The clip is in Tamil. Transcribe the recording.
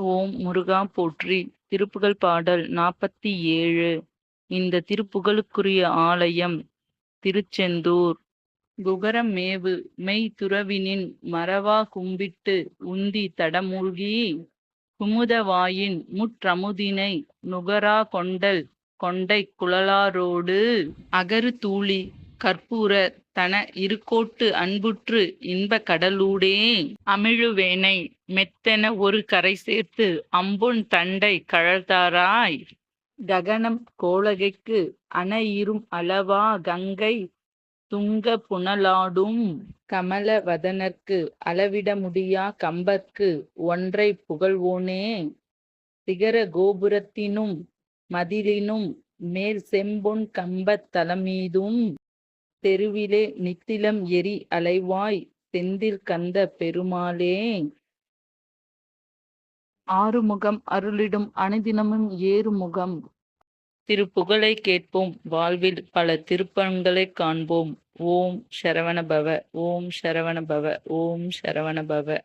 ஓம் முருகா போற்றி. திருப்புகழ் பாடல் 47. இந்த திருப்புகழுக்குரிய ஆலயம் திருச்செந்தூர். குகரம் மேவு மெய்துறவினின் மறவா கும்பிட்டு உந்தி தடமூழ்கி குமுதவாயின் முற்றமுதினை நுகரா கொண்டல் கொண்டைக் குழலாரோடு அகரு தூளி கற்பூர தன இருக்கோட்டு அன்புற்று இன்பக் கடலூடே அமிழுவேனை மெத்தென ஒரு கரை சேர்த்து அம்பொன் தண்டை கழல்தாராய் ககனம் கோலகைக்கு அணையிரும் அளவா கங்கை துங்க புனலாடும் கமல வதனர்க்கு அளவிட முடியா கம்பர்க்கு ஒன்றை புகழ்வோனே சிகர கோபுரத்தினும் மதிலினும் மேல் செம்பொன் கம்பத் தலமீதும் தெருவிலே நித்திலம் எரி அலைவாய் செந்தில் கந்த பெருமாளே. ஆறுமுகம் அருளிடும் அனுதினமும் ஏறுமுகம். திருப்புகழை கேட்போம், வாழ்வில் பல திருப்பங்களை காண்போம். ஓம் சரவண பவ, ஓம் சரவண பவ, ஓம் சரவண பவ.